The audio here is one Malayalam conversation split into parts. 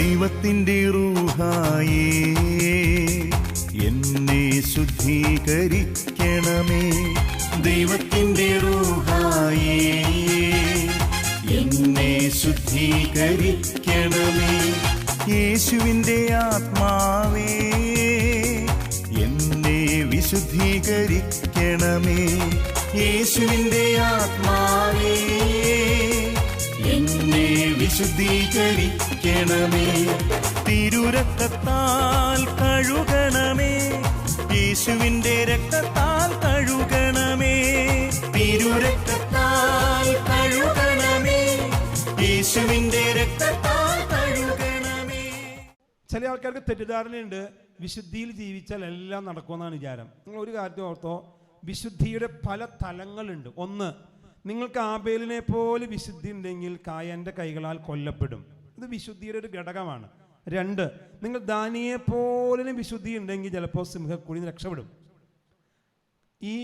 ദൈവത്തിൻ്റെ റൂഹായേ എന്നെ ശുദ്ധീകരിക്കണമേ. ദൈവത്തിൻ്റെ റൂഹായേ എന്നെ ശുദ്ധീകരിക്കണമേ. യേശുവിൻ്റെ ആത്മാവേ എന്നെ വിശുദ്ധീകരിക്കണമേ. യേശുവിൻ്റെ ആത്മാവേ എന്നെ വിശുദ്ധീകരിക്കണമേ. തിരുരക്തത്താൽ കഴുകണമേ. യേശുവിൻ്റെ രക്തത്താൽ കഴുകണമേ. തിരുരക്തത്താൽ കഴുകണമേ. യേശുവിൻ്റെ രക്തത്താൽ കഴുകണമേ. ചില ആൾക്കാർക്ക് തെറ്റിദ്ധാരണയുണ്ട്, വിശുദ്ധിയിൽ ജീവിച്ചാൽ എല്ലാം നടക്കുമെന്നാണ് വിചാരം. നിങ്ങൾ ഒരു കാര്യം ഓർത്തോ, വിശുദ്ധിയുടെ പല തലങ്ങളുണ്ട്. ഒന്ന്, നിങ്ങൾക്ക് ആബേലിനെ പോലെ വിശുദ്ധി ഉണ്ടെങ്കിൽ കായൻ്റെ കൈകളാൽ കൊല്ലപ്പെടും. ഇത് വിശുദ്ധിയുടെ ഒരു ഘടകമാണ്. രണ്ട്, നിങ്ങൾ ദാനിയെ പോലെ വിശുദ്ധി ഉണ്ടെങ്കിൽ ചിലപ്പോൾ സിംഹക്കുഴിയിൽ രക്ഷപ്പെടും. ഈ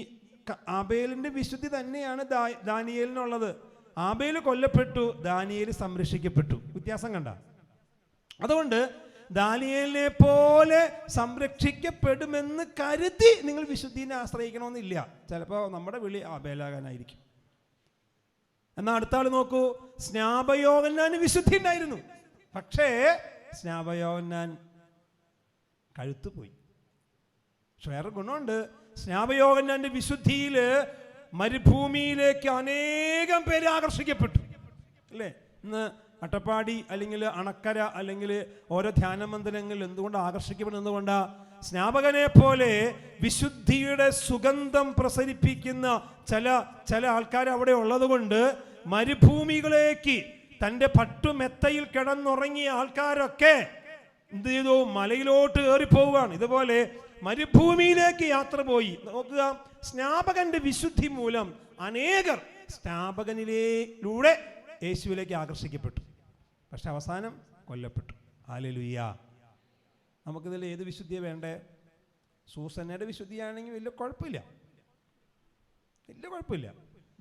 ആബേലിൻ്റെ വിശുദ്ധി തന്നെയാണ് ദാനിയേലിനുള്ളത്. ആബേൽ കൊല്ലപ്പെട്ടു, ദാനിയേൽ സംരക്ഷിക്കപ്പെട്ടു. വ്യത്യാസം കണ്ട? അതുകൊണ്ട് ദാനിയേലിനെ പോലെ സംരക്ഷിക്കപ്പെടുമെന്ന് കരുതി നിങ്ങൾ വിശുദ്ധിനെ ആശ്രയിക്കണമെന്നില്ല. ചിലപ്പോൾ നമ്മുടെ വിളി ആബേലാകാനായിരിക്കും. എന്നാൽ അടുത്ത ആൾ നോക്കൂ, സ്നാപയോഹന്നാന് വിശുദ്ധി ഉണ്ടായിരുന്നു, പക്ഷേ സ്നാപയോഹന്നാൻ കഴുത്തുപോയി. പക്ഷെ വേറെ ഗുണമുണ്ട്. സ്നാപയോഹന്നാന്റെ വിശുദ്ധിയിൽ മരുഭൂമിയിലേക്ക് അനേകം പേര് ആകർഷിക്കപ്പെട്ടു, അല്ലേ? ഇന്ന് അട്ടപ്പാടി അല്ലെങ്കിൽ അണക്കര അല്ലെങ്കിൽ ഓരോ ധ്യാന മന്ദിരങ്ങളിൽ എന്തുകൊണ്ട് ആകർഷിക്കപ്പെടുന്നതുകൊണ്ടാ? സ്നാപകനെ പോലെ വിശുദ്ധിയുടെ സുഗന്ധം പ്രസരിപ്പിക്കുന്ന ചില ആൾക്കാർ അവിടെ ഉള്ളത് കൊണ്ട് മരുഭൂമികളിലേക്ക് തൻ്റെ പട്ടുമെത്തയിൽ കിടന്നുറങ്ങിയ ആൾക്കാരൊക്കെ എന്ത് ചെയ്തു? മലയിലോട്ട് കയറിപ്പോവുകയാണ്. ഇതുപോലെ മരുഭൂമിയിലേക്ക് യാത്ര പോയി. നോക്കുക, സ്നാപകന്റെ വിശുദ്ധി മൂലം അനേകർ സ്നാപകനിലൂടെ യേശുവിലേക്ക് ആകർഷിക്കപ്പെട്ടു. പക്ഷെ അവസാനം കൊല്ലപ്പെട്ടു. ഹല്ലേലൂയ. നമുക്കിതിൽ ഏത് വിശുദ്ധിയാണ് വേണ്ടേ? സൂസന്നയുടെ വിശുദ്ധിയാണെങ്കിൽ വലിയ കുഴപ്പമില്ല.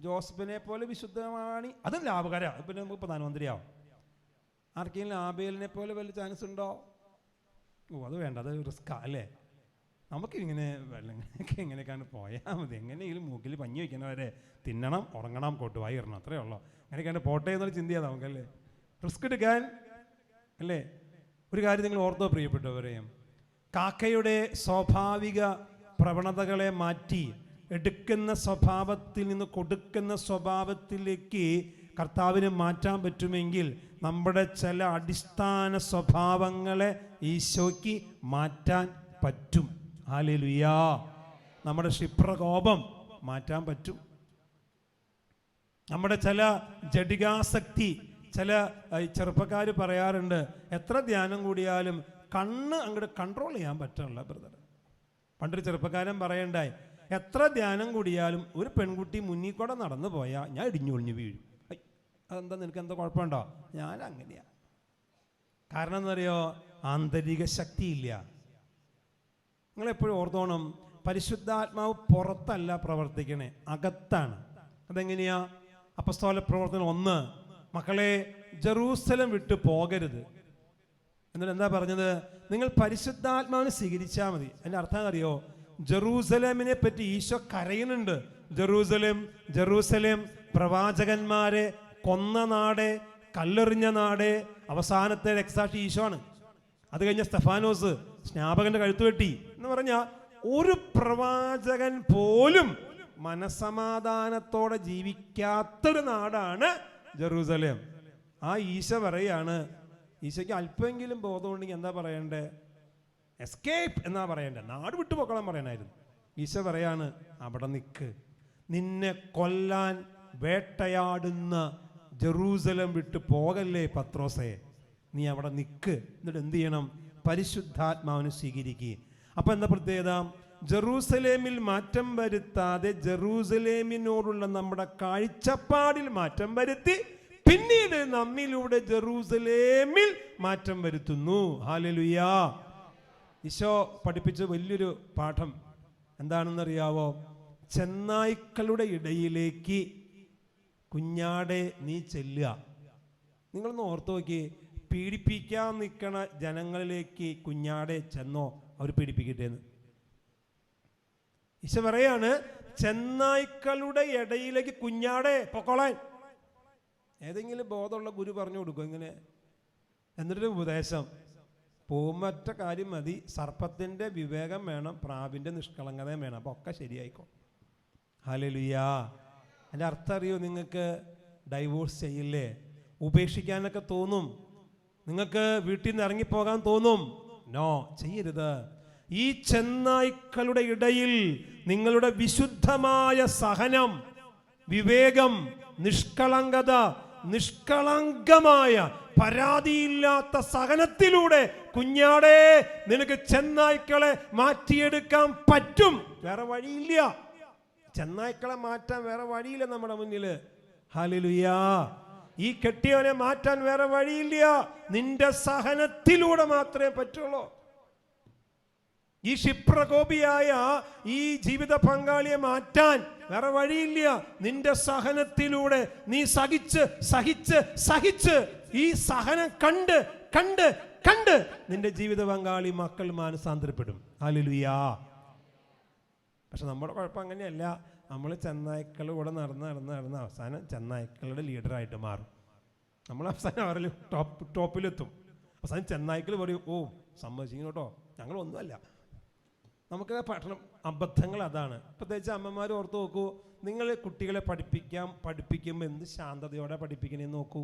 ജോസഫിനെ പോലെ വിശുദ്ധമാണ്, അതും ലാഭകര. പിന്നെ നമുക്ക് പ്രധാനമന്ത്രിയാവും. ആർക്കെങ്കിലും ആബേലിനെ പോലെ വല്ല ചാൻസ് ഉണ്ടോ? അത് വേണ്ട, അത് റിസ്ക്കാ, അല്ലേ? നമുക്കിങ്ങനെ വെള്ളങ്ങളൊക്കെ എങ്ങനെയൊക്കെയാണ് പോയാൽ മതി. എങ്ങനെയെങ്കിലും മൂക്കിൽ പഞ്ഞി വയ്ക്കുന്നവരെ തിന്നണം, ഉറങ്ങണം, കൊട്ടുവായി ഇടണം, അത്രയേ ഉള്ളൂ. അങ്ങനെയൊക്കെയാണ് പോട്ടെ എന്നൊരു ചിന്തയാണ് നമുക്കല്ലേ. റിസ്ക് എടുക്കാൻ, അല്ലേ? ഒരു കാര്യം നിങ്ങൾ ഓർത്തോ പ്രിയപ്പെട്ടവരെയും, കാക്കയുടെ സ്വാഭാവിക പ്രവണതകളെ മാറ്റി എടുക്കുന്ന സ്വഭാവത്തിൽ നിന്ന് കൊടുക്കുന്ന സ്വഭാവത്തിലേക്ക് കർത്താവിന് മാറ്റാൻ പറ്റുമെങ്കിൽ നമ്മുടെ ചില അടിസ്ഥാന സ്വഭാവങ്ങളെ ഈശോയ്ക്ക് മാറ്റാൻ പറ്റും. ഹല്ലേലൂയ. നമ്മുടെ ക്ഷിപ്രകോപം മാറ്റാൻ പറ്റും. നമ്മുടെ ചില ജഡികാസക്തി, ചില ചെറുപ്പക്കാർ പറയാറുണ്ട്, എത്ര ധ്യാനം കൂടിയാലും കണ്ണ് അങ്ങോട്ട് കൺട്രോൾ ചെയ്യാൻ പറ്റില്ല ബ്രദർ. പണ്ടൊരു ചെറുപ്പക്കാരൻ പറയണ്ടായി, എത്ര ധ്യാനം കൂടിയാലും ഒരു പെൺകുട്ടി മുന്നിൽ കൂടെ നടന്നു പോയാൽ ഞാൻ ഇടിഞ്ഞൊളിഞ്ഞ് വീഴും. അതെന്താ, നിനക്ക് എന്താ കുഴപ്പമുണ്ടോ? ഞാൻ അങ്ങനെയാണ്. കാരണം എന്നറിയോ? ആന്തരിക ശക്തിയില്ല. നിങ്ങളെപ്പോഴും ഓർത്തോണം, പരിശുദ്ധാത്മാവ് പുറത്തല്ല പ്രവർത്തിക്കണേ, അകത്താണ്. അതെങ്ങനെയാ? അപ്പസ്തോല പ്രവർത്തനം 1, മക്കളെ ജെറൂസലം വിട്ടു പോകരുത്. എന്നിട്ട് എന്താ പറഞ്ഞത്? നിങ്ങൾ പരിശുദ്ധാത്മാവിനെ സ്വീകരിച്ചാൽ മതി. അതിൻ്റെ അർത്ഥം അറിയോ? ജെറൂസലേമിനെ പറ്റി ഈശോ കരയുന്നുണ്ട്. ജെറൂസലേം, ജെറൂസലേം, പ്രവാചകന്മാരെ കൊന്ന നാട്, കല്ലെറിഞ്ഞ നാട്. അവസാനത്തെ രക്തസാക്ഷി ഈശോ ആണ്. അത് കഴിഞ്ഞ സ്തെഫാനോസ് സ്നാപകന്റെ കഴുത്ത് വെട്ടി എന്ന് പറഞ്ഞാൽ ഒരു പ്രവാചകൻ പോലും മനസമാധാനത്തോടെ ജീവിക്കാത്തൊരു നാടാണ് ജെറൂസലേം. ആ ഈശോ പറയാണ്, ഈശോയ്ക്ക് അല്പമെങ്കിലും ബോധമുണ്ടെങ്കിൽ എന്താ പറയണ്ടേ? എസ്കേപ്പ് എന്നാ പറയണ്ടേ, നാട് വിട്ടു പോക്കണം പറയണായിരുന്നു. ഈശോ പറയാണ്, അവിടെ നിൽക്ക്. നിന്നെ കൊല്ലാൻ വേട്ടയാടുന്ന ജെറൂസലം വിട്ടു പോകല്ലേ പത്രോസേ, നീ അവിടെ നിൽക്ക്. എന്നിട്ട് എന്ത് ചെയ്യണം? പരിശുദ്ധാത്മാവിനെ സ്വീകരിക്കുക. അപ്പം എന്താ പ്രത്യേകത? ജെറൂസലേമിൽ മാറ്റം വരുത്താതെ ജെറൂസലേമിനോടുള്ള നമ്മുടെ കാഴ്ചപ്പാടിൽ മാറ്റം വരുത്തി പിന്നീട് നമ്മിലൂടെ ജെറൂസലേമിൽ മാറ്റം വരുത്തുന്നു. ഹല്ലേലൂയ. ഈശോ പഠിപ്പിച്ച വലിയൊരു പാഠം എന്താണെന്നറിയാവോ? ചെന്നായ്ക്കളുടെ ഇടയിലേക്ക് കുഞ്ഞാടെ നീ ചെല്ലുക. നിങ്ങളൊന്ന് ഓർത്തു നോക്കി, പീഡിപ്പിക്കാൻ നിൽക്കണ ജനങ്ങളിലേക്ക് കുഞ്ഞാടെ ചെന്നോ അവർ പീഡിപ്പിക്കട്ടെ എന്ന്. ഈശോ പറയാണ്, ചെന്നായ്ക്കളുടെ ഇടയിലേക്ക് കുഞ്ഞാടെ പൊക്കോളാൻ. ഏതെങ്കിലും ബോധമുള്ള ഗുരു പറഞ്ഞു കൊടുക്കും ഇങ്ങനെ. എന്നിട്ടൊരു ഉപദേശം, പൂമറ്റ കാര്യം മതി, സർപ്പത്തിൻ്റെ വിവേകം വേണം, പ്രാവിൻ്റെ നിഷ്കളങ്കതയും വേണം, അപ്പോൾ ഒക്കെ ശരിയായിക്കോ. ഹല്ലേലൂയാ. അതിൻ്റെ അർത്ഥം അറിയോ നിങ്ങൾക്ക്? ഡൈവോഴ്സ് ചെയ്യില്ലേ, ഉപേക്ഷിക്കാനൊക്കെ തോന്നും, നിങ്ങൾക്ക് വീട്ടിൽ നിന്ന് ഇറങ്ങിപ്പോകാൻ തോന്നും. നോ, ചെയ്യരുത്. ഈ ചെന്നായ്ക്കളുടെ ഇടയിൽ നിങ്ങളുടെ വിശുദ്ധമായ സഹനം, വിവേകം, നിഷ്കളങ്കത, നിഷ്കളങ്കമായ പരാതിയില്ലാത്ത സഹനത്തിലൂടെ കുഞ്ഞാടേ നിനക്ക് ചെന്നായ്ക്കളെ മാറ്റിയെടുക്കാൻ പറ്റും. വേറെ വഴിയില്ല. ചെന്നായ്ക്കളെ മാറ്റാൻ വേറെ വഴിയില്ല നമ്മുടെ മുന്നിൽ. ഹല്ലേലൂയാ. ഈ കെട്ടിയവനെ മാറ്റാൻ വേറെ വഴിയില്ല. നിന്റെ സഹനത്തിലൂടെ മാത്രമേ പറ്റുള്ളൂ. ഈ ക്ഷിപ്രകോപിയായ ഈ ജീവിത പങ്കാളിയെ മാറ്റാൻ വേറെ വഴിയില്ല. നിന്റെ സഹനത്തിലൂടെ നീ സഹിച്ച് സഹിച്ച് സഹിച്ച് ഈ സഹനം കണ്ട് കണ്ട് കണ്ട് നിന്റെ ജീവിത പങ്കാളി മക്കൾ മാനസാന്തരപ്പെടും. ഹല്ലേലൂയാ. പക്ഷെ നമ്മുടെ കുഴപ്പം അങ്ങനെയല്ല. നമ്മൾ ചെന്നായ്ക്കൾ കൂടെ നടന്ന് അവസാനം ചെന്നായ്ക്കളുടെ ലീഡറായിട്ട് മാറും. നമ്മൾ അവസാനം അവരിൽ ടോപ്പിലെത്തും. അവസാനം ചെന്നായ്ക്കൾ പറയും, ഓ സമ്മതിച്ചിങ്ങനെ കേട്ടോ, ഞങ്ങളൊന്നുമല്ല. നമുക്ക് പഠനം അബദ്ധങ്ങൾ അതാണ്. പ്രത്യേകിച്ച് അമ്മമാർ ഓർത്ത് നോക്കൂ, നിങ്ങൾ കുട്ടികളെ പഠിപ്പിക്കുമ്പോൾ എന്ത് ശാന്തതയോടെ പഠിപ്പിക്കണേന്ന് നോക്കൂ.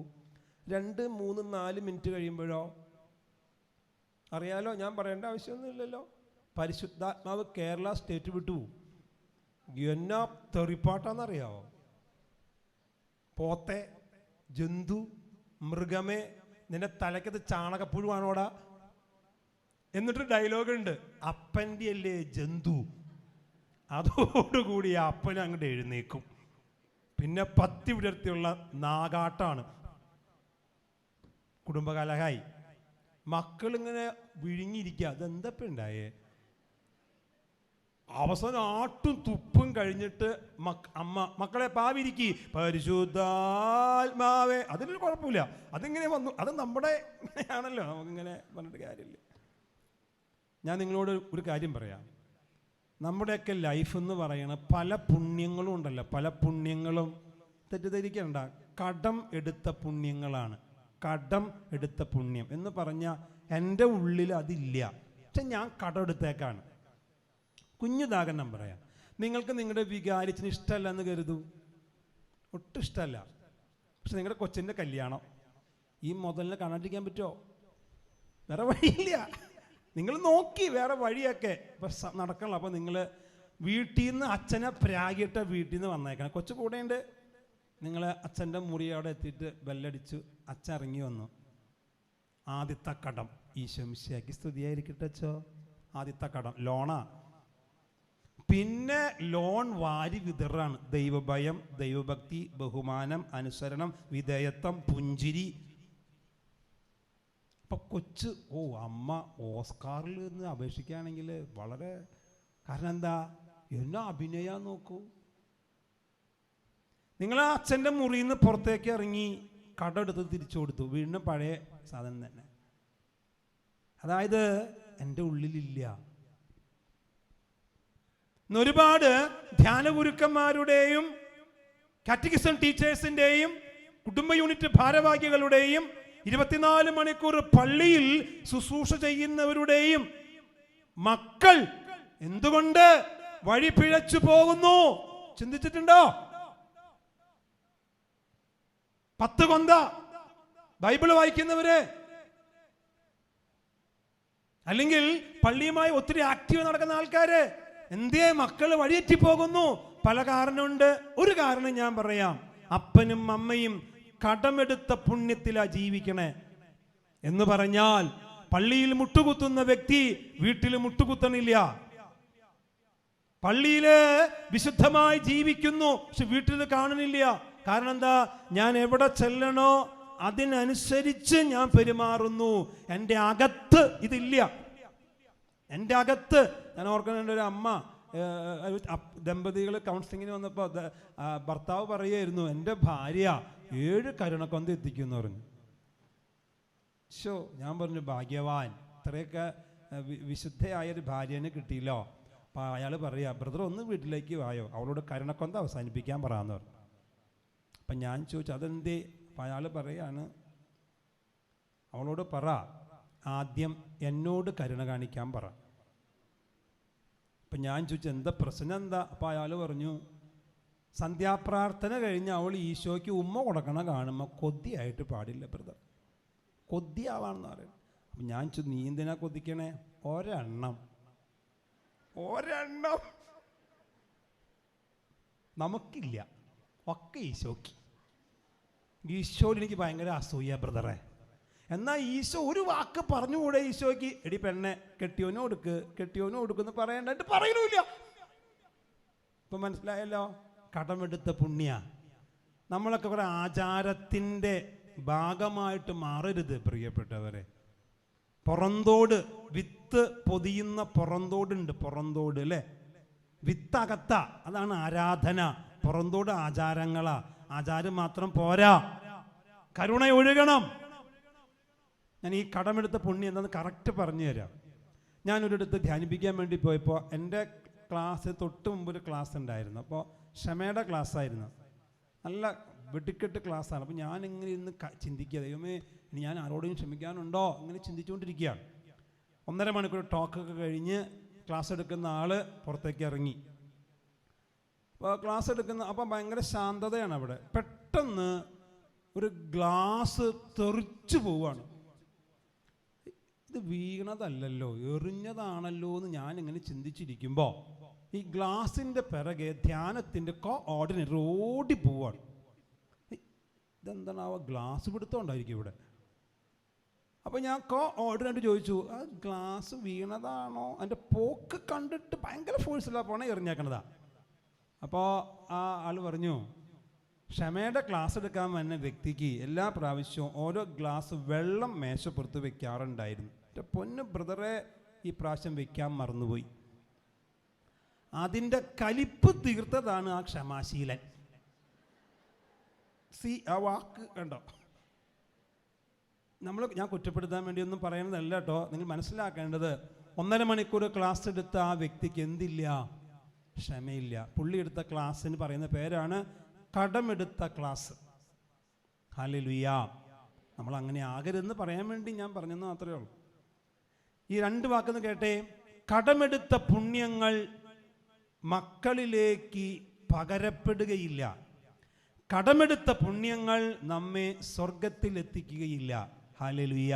2, 3, 4 മിനിറ്റ് കഴിയുമ്പോഴോ അറിയാലോ, ഞാൻ പറയേണ്ട ആവശ്യമൊന്നുമില്ലല്ലോ, പരിശുദ്ധാത്മാവ് കേരള സ്റ്റേറ്റ് വിട്ടു. എന്നാ തെറിപ്പാട്ടാന്നറിയാവോ? പോത്തെ, ജന്തു, മൃഗമേ, നിന്റെ തലക്കത് ചാണകപ്പുഴുവാണോടാ? എന്നിട്ട് ഡയലോഗ് ഉണ്ട്, അപ്പൻ്റെ അല്ലേ ജന്തു. അതോടുകൂടി അപ്പൻ അങ്ങോട്ട് എഴുന്നേക്കും. പിന്നെ 10 വിടർത്തിയുള്ള നാഗാട്ടാണ്. കുടുംബകലഹായി മക്കളിങ്ങനെ വിഴുങ്ങിയിരിക്കുക. അതെന്തപ്പം ഉണ്ടായേ? അവസാനം ആട്ടും തുപ്പും കഴിഞ്ഞിട്ട് മക്കളെ പാവിരിക്കി പരിശുദ്ധാത്മാവേ. അതിനൊരു കുഴപ്പമില്ല, അതിങ്ങനെ വന്നു. അത് നമ്മുടെ ആണല്ലോ, നമുക്കിങ്ങനെ പറഞ്ഞിട്ട് കാര്യമില്ല. ഞാൻ നിങ്ങളോട് ഒരു കാര്യം പറയാം. നമ്മുടെയൊക്കെ ലൈഫ് എന്ന് പറയണ പല പുണ്യങ്ങളും ഉണ്ടല്ലോ, പല പുണ്യങ്ങളും തെറ്റിദ്ധരിക്കണ്ട, കടം എടുത്ത പുണ്യങ്ങളാണ്. കടം എടുത്ത പുണ്യം എന്ന് പറഞ്ഞാൽ എൻ്റെ ഉള്ളിൽ അതില്ല, പക്ഷെ ഞാൻ കടം എടുത്തേക്കാണ്. കുഞ്ഞുദാഹരണം പറയാം. നിങ്ങൾക്ക് നിങ്ങളുടെ വികാരിച്ചിന് ഇഷ്ടമല്ല എന്ന് കരുതൂ, ഒട്ടും ഇഷ്ടമല്ല. പക്ഷെ നിങ്ങളുടെ കൊച്ചിൻ്റെ കല്യാണം, ഈ മുതലിനെ കാണാണ്ടിരിക്കാൻ പറ്റുമോ? വേറെ വഴിയില്ല. നിങ്ങൾ നോക്കി വേറെ വഴിയൊക്കെ ഇപ്പം നടക്കണല്ലോ. അപ്പോൾ നിങ്ങൾ വീട്ടിൽ നിന്ന് അച്ഛനെ പ്രാഗിയിട്ട് വീട്ടിൽ നിന്ന് വന്നേക്കണം. കൊച്ചു കൂടെയുണ്ട്. നിങ്ങൾ അച്ഛൻ്റെ മുറി അവിടെ എത്തിയിട്ട് ബെല്ലടിച്ചു, അച്ഛൻ ഇറങ്ങി വന്നു. ആദ്യത്തെ കടം, ഈശോ മിശിഹായ്ക്ക് സ്തുതിയായിരിക്കട്ടെ അച്ചോ, ആദ്യത്തെ കടം ലോണാ. പിന്നെ ലോൺ വാരി വിതറാണ്. ദൈവഭയം, ദൈവഭക്തി, ബഹുമാനം, അനുസരണം, വിധേയത്വം, പുഞ്ചിരി. അപ്പം കൊച്ച് അമ്മ ഓസ്കാറിൽ നിന്ന് അപേക്ഷിക്കുകയാണെങ്കിൽ വളരെ, കാരണം എന്താ, എന്നാ അഭിനയാ നോക്കൂ. നിങ്ങൾ ആ അച്ഛൻ്റെ മുറിയിൽ നിന്ന് പുറത്തേക്ക് ഇറങ്ങി കടം എടുത്ത് തിരിച്ചു കൊടുത്തു, വീണ്ടും പഴയ സാധനം തന്നെ. അതായത് എൻ്റെ ഉള്ളിലില്ല. ഒരുപാട് ധ്യാനഗുരുക്കന്മാരുടെയും കാറ്റഗിസം ടീച്ചേഴ്സിൻ്റെയും കുടുംബ യൂണിറ്റ് ഭാരവാഹികളുടെയും 24 മണിക്കൂർ പള്ളിയിൽ ശുശ്രൂഷ ചെയ്യുന്നവരുടെയും മക്കൾ എന്തുകൊണ്ട് വഴി പിഴച്ചു പോകുന്നു ചിന്തിച്ചിട്ടുണ്ടോ? 10 കൊന്ത ബൈബിള് വായിക്കുന്നവര്, അല്ലെങ്കിൽ പള്ളിയുമായി ഒത്തിരി ആക്റ്റീവ് നടക്കുന്ന ആൾക്കാര് എന്തേ മക്കൾ വഴിയെറ്റി പോകുന്നു? പല കാരണമുണ്ട്. ഒരു കാരണം ഞാൻ പറയാം, അപ്പനും അമ്മയും കടമെടുത്ത പുണ്യത്തിലാ ജീവിക്കണേ. എന്ന് പറഞ്ഞാൽ പള്ളിയിൽ മുട്ടുകുത്തുന്ന വ്യക്തി വീട്ടിൽ മുട്ടുകുത്തണില്ല. പള്ളിയില് വിശുദ്ധമായി ജീവിക്കുന്നു, പക്ഷെ വീട്ടിൽ കാണുന്നില്ല. കാരണം എന്താ? ഞാൻ എവിടെ ചെല്ലണോ അതിനനുസരിച്ച് ഞാൻ പെരുമാറുന്നു. എൻ്റെ അകത്ത് ഇതില്ല. എൻ്റെ അകത്ത് ഞാൻ ഓർക്കുന്നുണ്ട്, ഒരു അമ്മ ദമ്പതികൾ കൗൺസിലിങ്ങിന് വന്നപ്പോൾ ഭർത്താവ് പറയുമായിരുന്നു, എൻ്റെ ഭാര്യ 7 കരുണക്കൊന്ത എത്തിക്കുമെന്ന് പറഞ്ഞു. ഞാൻ പറഞ്ഞു ഭാഗ്യവാൻ, ഇത്രയൊക്കെ വിശുദ്ധയായൊരു ഭാര്യനെ കിട്ടിയില്ലോ. അപ്പോൾ അയാൾ പറയാ, ബ്രദർ ഒന്ന് വീട്ടിലേക്ക് വായോ, അവളോട് കരുണക്കൊന്ത അവസാനിപ്പിക്കാൻ പറയാമെന്ന് പറഞ്ഞു. അപ്പം ഞാൻ ചോദിച്ചു അതെന്തേ? അപ്പം അയാൾ പറയാണ്, അവളോട് പറ ആദ്യം എന്നോട് കരുണ കാണിക്കാൻ പറ. അപ്പം ഞാൻ ചോദിച്ചു എന്താ പ്രശ്നം എന്താ? അപ്പോൾ അയാൾ പറഞ്ഞു, സന്ധ്യാപ്രാർത്ഥന കഴിഞ്ഞ് അവൾ ഈശോയ്ക്ക് ഉമ്മ കൊടുക്കണം കാണുമ്പോൾ കൊതിയായിട്ട് പാടില്ല ബ്രദർ, കൊതിയാവാണെന്ന് പറയും. അപ്പം ഞാൻ ചോദിച്ചു നീ എന്തിനാ കൊതിക്കണേ? ഒരെണ്ണം നമുക്കില്ല, ഒക്കെ ഈശോയ്ക്ക്. ഈശോയിൽ എനിക്ക് ഭയങ്കര അസൂയ ബ്രദറെ. എന്നാൽ ഈശോ ഒരു വാക്ക് പറഞ്ഞുകൂടെ ഈശോയ്ക്ക്? എടി പെണ്ണെ കെട്ടിയോനോ കൊടുക്കുന്നു പറയണ്ടിട്ട് പറയണില്ല. ഇപ്പം മനസ്സിലായല്ലോ, കടമെടുത്ത പുണ്യ. നമ്മളൊക്കെ കുറെ ആചാരത്തിൻ്റെ ഭാഗമായിട്ട് മാറരുത് പ്രിയപ്പെട്ടവരെ. പുറന്തോട്, വിത്ത് പൊതിയുന്ന പുറന്തോടുണ്ട്, പുറന്തോട് അല്ലേ, വിത്തകത്ത, അതാണ് ആരാധന. പുറന്തോട് ആചാരങ്ങളാ. ആചാരം മാത്രം പോരാ, കരുണ ഒഴുകണം. ഞാൻ ഈ കടമെടുത്ത പുണ്യം എന്താണെന്ന് കറക്റ്റ് പറഞ്ഞു തരാം. ഞാനൊരിടത്ത് ധ്യാനിപ്പിക്കാൻ വേണ്ടി പോയപ്പോൾ എൻ്റെ ക്ലാസ് തൊട്ട് മുമ്പ് ഒരു ക്ലാസ് ഉണ്ടായിരുന്നു. അപ്പോൾ ക്ഷമയുടെ ക്ലാസ്സായിരുന്നു, നല്ല വെടിക്കെട്ട് ക്ലാസ്സാണ്. അപ്പോൾ ഞാനിങ്ങനെ ഇന്ന് ചിന്തിക്കുക, ദൈവമേ ഇനി ഞാൻ ആരോടും ക്ഷമിക്കാനുണ്ടോ, ഇങ്ങനെ ചിന്തിച്ചുകൊണ്ടിരിക്കുകയാണ്. 1.5 മണിക്കൂർ ടോക്കൊക്കെ കഴിഞ്ഞ് ക്ലാസ് എടുക്കുന്ന ആൾ പുറത്തേക്ക് ഇറങ്ങി. അപ്പോൾ ക്ലാസ് എടുക്കുന്ന, അപ്പം ഭയങ്കര ശാന്തതയാണ് അവിടെ. പെട്ടെന്ന് ഒരു ഗ്ലാസ് തെറിച്ചു പോവുകയാണ്. ഇത് വീണതല്ലല്ലോ, എറിഞ്ഞതാണല്ലോ എന്ന് ഞാനിങ്ങനെ ചിന്തിച്ചിരിക്കുമ്പോൾ ഈ ഗ്ലാസിൻ്റെ പിറകെ ധ്യാനത്തിൻ്റെ കോഓർഡിനേറ്റർ ഓടി പോവാണ്. ഇതെന്താണ്, ആ ഗ്ലാസ് പിടുത്തമുണ്ടായിരിക്കും ഇവിടെ. അപ്പോൾ ഞാൻ കോഓർഡിനേറ്റർ ചോദിച്ചു, ആ ഗ്ലാസ് വീണതാണോ? അതിൻ്റെ പോക്ക് കണ്ടിട്ട് ഭയങ്കര ഫോഴ്സിലാണ് പോണേ, എറിഞ്ഞേക്കണതാ. അപ്പോൾ ആ ആൾ പറഞ്ഞു, ക്ഷമയുടെ ക്ലാസ് എടുക്കാൻ വന്ന വ്യക്തിക്ക് എല്ലാ പ്രാവശ്യവും ഓരോ ഗ്ലാസ് വെള്ളം മേശപ്പുറത്ത് വെക്കാറുണ്ടായിരുന്നു. എൻ്റെ പൊന്ന് ബ്രദറെ, ഈ പ്രാവശ്യം വെക്കാൻ മറന്നുപോയി. അതിൻ്റെ കലിപ്പ് തീർത്തതാണ് ആ ക്ഷമാശീലൻ. ആ വാക്ക് കണ്ടോ? ഞാൻ കുറ്റപ്പെടുത്താൻ വേണ്ടിയൊന്നും പറയുന്നതല്ല കേട്ടോ. നിങ്ങൾ മനസ്സിലാക്കേണ്ടത്, 1.5 മണിക്കൂർ ക്ലാസ് എടുത്ത ആ വ്യക്തിക്ക് എന്തില്ല? ക്ഷമയില്ല. പുള്ളി എടുത്ത ക്ലാസ്സിന് പറയുന്ന പേരാണ് കടമെടുത്ത ക്ലാസ്. ഹല്ലേലൂയ. നമ്മൾ അങ്ങനെ ആകരുതെന്ന് പറയാൻ വേണ്ടി ഞാൻ പറഞ്ഞെന്ന് മാത്രമേ ഉള്ളൂ. ഈ 2 വാക്കെന്ന് കേട്ടേ. കടമെടുത്ത പുണ്യങ്ങൾ മക്കളിലേക്ക് പകരപ്പെടുകയില്ല. കടമെടുത്ത പുണ്യങ്ങൾ നമ്മെ സ്വർഗത്തിൽ എത്തിക്കുകയില്ല. Hallelujah,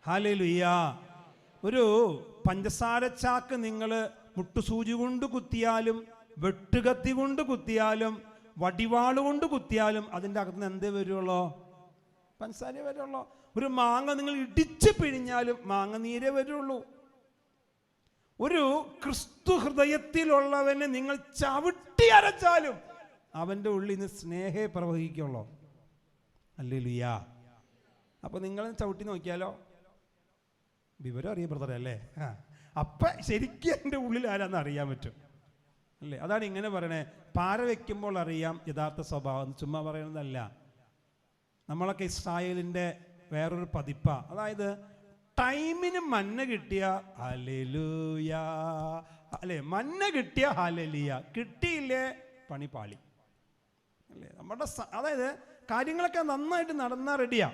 hallelujah. ഒരു പഞ്ചസാര ചാക്ക് നിങ്ങൾ മുട്ടുസൂചി കൊണ്ട് കുത്തിയാലും വെട്ടുകത്തി കൊണ്ട് കുത്തിയാലും വടിവാള് കൊണ്ട് കുത്തിയാലും അതിൻ്റെ അകത്തുനിന്ന് എന്തേ വരുള്ളൂ? പഞ്ചസാര വരുള്ളൂ. ഒരു മാങ്ങ നിങ്ങൾ ഇടിച്ച് പിഴിഞ്ഞാലും മാങ്ങ നീരേ വരുള്ളൂ. ഒരു ക്രിസ്തു ഹൃദയത്തിലുള്ളവനെ നിങ്ങൾ ചവിട്ടി അരച്ചാലും അവൻ്റെ ഉള്ളിൽ നിന്ന് സ്നേഹേ പ്രവഹിക്കുള്ളൂ. ഹല്ലേലൂയ. അപ്പോൾ നിങ്ങൾ ചവിട്ടി നോക്കിയാലോ? വിവരം അറിയാം ബ്രദറെ അല്ലേ? അപ്പം ശരിക്കും എൻ്റെ ഉള്ളിൽ ആരാന്ന് അറിയാൻ പറ്റും അല്ലേ? അതാണ് ഇങ്ങനെ പറയണേ, പാര വയ്ക്കുമ്പോൾ അറിയാം യഥാർത്ഥ സ്വഭാവം. ചുമ്മാ പറയണതല്ല. നമ്മളൊക്കെ ഇസ്രായേലിൻ്റെ വേറൊരു പതിപ്പ. അതായത് ടൈമിന് മന്ന കിട്ടിയ ഹല്ലേലൂയ അല്ലേ, മന്ന കിട്ടിയ ഹല്ലേലൂയ, കിട്ടിയില്ലേ പണി പാളി അല്ലേ. നമ്മുടെ അതായത് കാര്യങ്ങളൊക്കെ നന്നായിട്ട് നടന്നാൽ റെഡിയാ.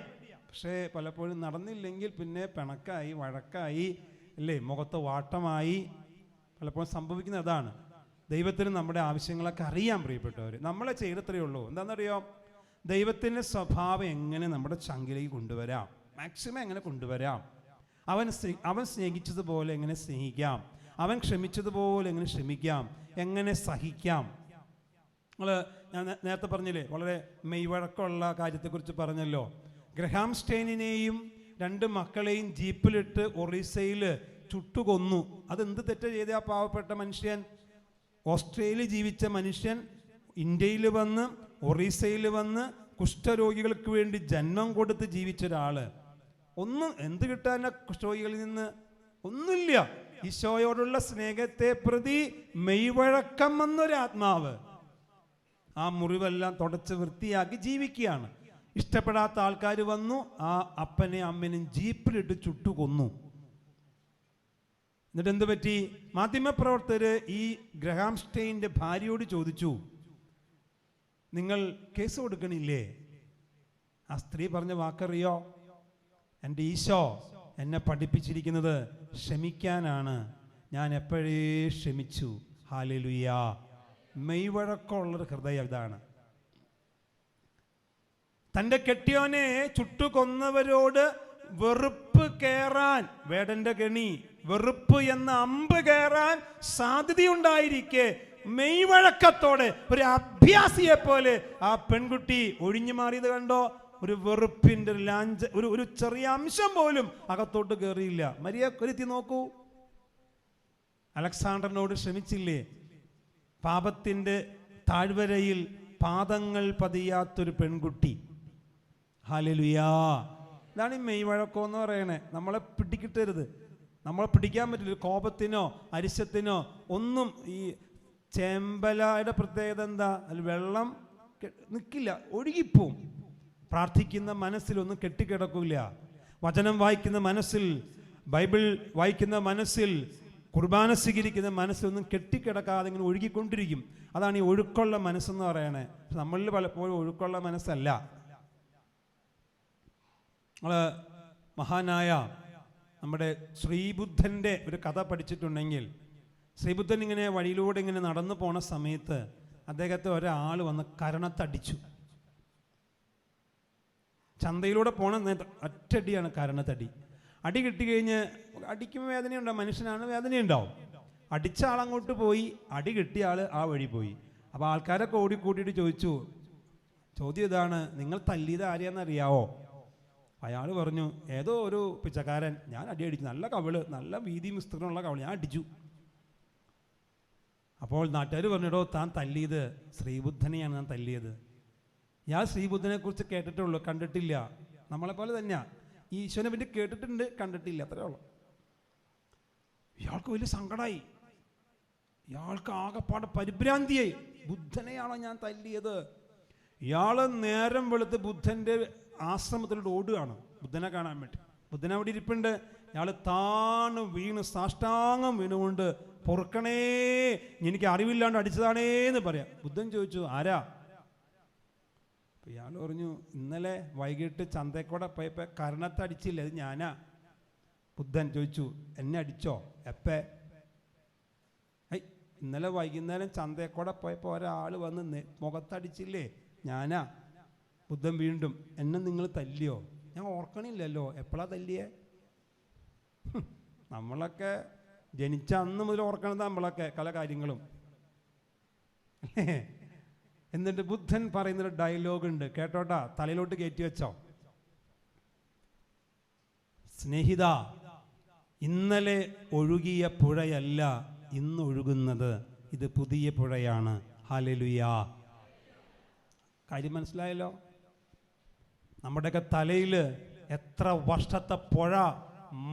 പക്ഷേ പലപ്പോഴും നടന്നില്ലെങ്കിൽ പിന്നെ പിണക്കായി, വഴക്കായി അല്ലേ, മുഖത്ത് വാട്ടമായി. പലപ്പോഴും സംഭവിക്കുന്നത് അതാണ്. ദൈവത്തിന് നമ്മുടെ ആവശ്യങ്ങളൊക്കെ അറിയാൻ പ്രിയപ്പെട്ടവർ. നമ്മളെ ചെയ്തത്രയേ ഉള്ളൂ. എന്താണെന്നറിയോ? ദൈവത്തിൻ്റെ സ്വഭാവം എങ്ങനെ നമ്മുടെ ചങ്കിലേക്ക് കൊണ്ടുവരാം, മാക്സിമം എങ്ങനെ കൊണ്ടുവരാം. അവൻ സ്നേഹിച്ചതുപോലെ എങ്ങനെ സ്നേഹിക്കാം, അവൻ ക്ഷമിച്ചതുപോലെ എങ്ങനെ ക്ഷമിക്കാം, എങ്ങനെ സഹിക്കാം. ഞാൻ നേരത്തെ പറഞ്ഞില്ലേ, വളരെ മെയ്വഴക്കമുള്ള കാര്യത്തെക്കുറിച്ച് പറഞ്ഞല്ലോ. ഗ്രഹാം സ്റ്റെയിനിനെയും 2 മക്കളെയും ജീപ്പിലിട്ട് ഒറീസയിൽ ചുട്ടുകൊന്നു. അതെന്ത് തെറ്റ് ചെയ്ത ആ പാവപ്പെട്ട മനുഷ്യൻ? ഓസ്ട്രേലിയ ജീവിച്ച മനുഷ്യൻ ഇന്ത്യയിൽ വന്ന് ഒറീസയിൽ വന്ന് കുഷ്ഠരോഗികൾക്ക് വേണ്ടി ജന്മം കൊടുത്ത് ജീവിച്ച ഒരാൾ. ഒന്നും എന്ത് കിട്ടാനാ കുഷ്ഠരോഗികളിൽ നിന്ന്? ഒന്നുമില്ല. ഈശോയോടുള്ള സ്നേഹത്തെ പ്രതി മെയ്വഴക്കം എന്നൊരാത്മാവ് ആ മുറിവെല്ലാം തുടച്ച് വൃത്തിയാക്കി ജീവിക്കുകയാണ്. ഇഷ്ടപ്പെടാത്ത ആൾക്കാർ വന്നു, ആ അപ്പനെ അമ്മനും ജീപ്പിലിട്ട് ചുട്ടു കൊന്നു. എന്നിട്ട് എന്ത് പറ്റി? മാധ്യമപ്രവർത്തകര് ഈ ഗ്രഹാം സ്റ്റെയിൻ്റെ ഭാര്യയോട് ചോദിച്ചു, നിങ്ങൾ കേസ് കൊടുക്കണില്ലേ? ആ സ്ത്രീ പറഞ്ഞ വാക്കറിയോ? എൻ്റെ ഈശോ എന്നെ പഠിപ്പിച്ചിരിക്കുന്നത് ക്ഷമിക്കാനാണ്. ഞാൻ എപ്പോഴേ ക്ഷമിച്ചു. ഹല്ലേലൂയ. മെയ്വഴക്കമുള്ളൊരു ഹൃദയം ഇതാണ്. തൻ്റെ കെട്ടിയോനെ ചുട്ടുകൊന്നവരോട് വെറുപ്പ് കയറാൻ, വേടന്റെ കെണി, വെറുപ്പ് എന്ന അമ്പ് കയറാൻ സാധ്യതയുണ്ടായിരിക്കെ മെയ്വഴക്കത്തോടെ ഒരു അഭ്യാസിയെ പോലെ ആ പെൺകുട്ടി ഒഴിഞ്ഞു മാറിയത് കണ്ടോ? ഒരു വെറുപ്പിന്റെ ഒരു ചെറിയ അംശം പോലും അകത്തോട്ട് കയറിയില്ല. മരിയ കൊരുത്തി നോക്കൂ, അലക്സാണ്ടറിനോട് ക്ഷമിച്ചില്ലേ? പാപത്തിന്റെ താഴ്വരയിൽ പാദങ്ങൾ പതിയാത്തൊരു പെൺകുട്ടി. ഹല്ലേലൂയാ. ഇതാണ് ഈ മെയ്വഴക്കം എന്ന് പറയണേ. നമ്മളെ പിടിക്കിട്ടരുത്, നമ്മളെ പിടിക്കാൻ പറ്റില്ല. കോപത്തിനോ അരിശത്തിനോ ഒന്നും. ഈ ചേമ്പലയുടെ പ്രത്യേകത എന്താ? അതിൽ വെള്ളം നിൽക്കില്ല, ഒഴുകിപ്പോവും. പ്രാർത്ഥിക്കുന്ന മനസ്സിലൊന്നും കെട്ടിക്കിടക്കില്ല. വചനം വായിക്കുന്ന മനസ്സിൽ, ബൈബിൾ വായിക്കുന്ന മനസ്സിൽ, കുർബാന സ്വീകരിക്കുന്ന മനസ്സിലൊന്നും കെട്ടിക്കിടക്കാതെ ഇങ്ങനെ ഒഴുകിക്കൊണ്ടിരിക്കും. അതാണ് ഈ ഒഴുക്കുള്ള മനസ്സെന്ന് പറയണേ. നമ്മളിൽ പലപ്പോഴും ഒഴുക്കുള്ള മനസ്സല്ല. മഹാനായ നമ്മുടെ ശ്രീബുദ്ധൻ്റെ ഒരു കഥ പഠിച്ചിട്ടുണ്ടെങ്കിൽ, ശ്രീബുദ്ധൻ ഇങ്ങനെ വഴിയിലൂടെ ഇങ്ങനെ നടന്നു പോണ സമയത്ത് അദ്ദേഹത്തെ ഒരാൾ വന്ന് കരണത്തടിച്ചു. ചന്തയിലൂടെ പോണ ഒറ്റടിയാണ് കരണത്തടി. അടി കിട്ടിക്കഴിഞ്ഞ് അടിക്കുമ്പോൾ വേദനയുണ്ടാവും, മനുഷ്യനാണ്, വേദനയുണ്ടാവും. അടിച്ച ആളങ്ങോട്ട് പോയി, അടി കിട്ടിയ ആൾ ആ വഴി പോയി. അപ്പോൾ ആൾക്കാരൊക്കെ ഓടിക്കൂട്ടിയിട്ട് ചോദിച്ചു, ചോദ്യം ഇതാണ്, നിങ്ങൾ തല്ലിയത് ആരെയാണെന്നറിയാവോ? അയാൾ പറഞ്ഞു, ഏതോ ഒരു പിച്ചക്കാരൻ, ഞാൻ അടി അടിച്ചു, നല്ല കവിള്, നല്ല വീതി വിസ്തൃതമുള്ള കവിള്, ഞാൻ അടിച്ചു. അപ്പോൾ നാട്ടുകാർ പറഞ്ഞിടോ, താൻ തല്ലിയത് ശ്രീബുദ്ധനെയാണ് ഞാൻ തല്ലിയത്. ഞാൻ ശ്രീബുദ്ധനെ കുറിച്ച് കേട്ടിട്ടുള്ളൂ, കണ്ടിട്ടില്ല. നമ്മളെപ്പോലെ തന്നെയാ, ഈശോനെ പറ്റി കേട്ടിട്ടുണ്ട്, കണ്ടിട്ടില്ല, അത്രേ ഉള്ളൂ. ഇയാൾക്ക് വലിയ സങ്കടമായി, ഇയാൾക്ക് ആകെപ്പാടെ പരിഭ്രാന്തിയായി. ബുദ്ധനെയാണോ ഞാൻ തല്ലിയത്? ഇയാള് നേരം വെളുത്ത് ബുദ്ധൻ്റെ ആശ്രമത്തിലോട്ട് ഓടുകയാണ് ബുദ്ധനെ കാണാൻ വേണ്ടി. ബുദ്ധൻ അവിടെ ഇരിപ്പുണ്ട്. ഇയാൾ താണു വീണ് സാഷ്ടാംഗം വീണുകൊണ്ട്, പൊറുക്കണേ, എനിക്ക് അറിവില്ലാണ്ട് അടിച്ചതാണേന്ന് പറയാം. ബുദ്ധൻ ചോദിച്ചു, ആരാ? അപ്പം ഇയാൾ പറഞ്ഞു, ഇന്നലെ വൈകിട്ട് ചന്തക്കൂടെ പോയപ്പോൾ കരണത്തടിച്ചില്ല, അത് ഞാനാ. ബുദ്ധൻ ചോദിച്ചു, എന്നെ അടിച്ചോ? എപ്പേ? ഇന്നലെ വൈകുന്നേരം ചന്തക്കൂടെ പോയപ്പോൾ ഒരാൾ വന്ന് മുഖത്തടിച്ചില്ലേ, ഞാനാ. ബുദ്ധൻ വീണ്ടും, എന്നെ നിങ്ങൾ തല്ലിയോ? ഞാൻ ഓർക്കണില്ലല്ലോ, എപ്പോഴാ തല്ലിയേ? നമ്മളൊക്കെ ജനിച്ച അന്ന് മുതൽ ഓർക്കണത് നമ്മളൊക്കെ പല കാര്യങ്ങളും. എന്നിട്ട് ബുദ്ധൻ പറയുന്നൊരു ഡയലോഗ് ഉണ്ട്, കേട്ടോട്ടാ, തലയിലോട്ട് കയറ്റി വെച്ചോ. സ്നേഹിത, ഇന്നലെ ഒഴുകിയ പുഴയല്ല ഇന്ന് ഒഴുകുന്നത്, ഇത് പുതിയ പുഴയാണ്. ഹല്ലേലൂയാ. കാര്യം മനസ്സിലായല്ലോ? നമ്മുടെയൊക്കെ തലയിൽ എത്ര വർഷത്തെ പുഴ,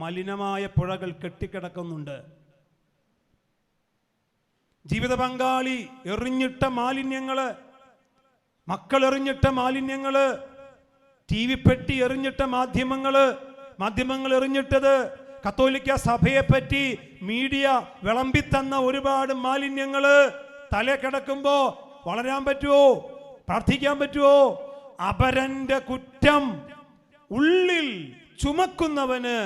മലിനമായ പുഴകൾ കെട്ടിക്കിടക്കുന്നുണ്ട്. ജീവിത പങ്കാളി എറിഞ്ഞിട്ട മാലിന്യങ്ങള്, മക്കൾ എറിഞ്ഞിട്ട മാലിന്യങ്ങള്, TV പെട്ടി എറിഞ്ഞിട്ട മാധ്യമങ്ങൾ എറിഞ്ഞിട്ടത്, കത്തോലിക്ക സഭയെ പറ്റി മീഡിയ വിളമ്പിത്തന്ന ഒരുപാട് മാലിന്യങ്ങള് തല കിടക്കുമ്പോ വളരാൻ പറ്റുമോ? പ്രാർത്ഥിക്കാൻ പറ്റുമോ? അപരന്റെ കുറ്റം ഉള്ളിൽ ചുമക്കുന്നവന്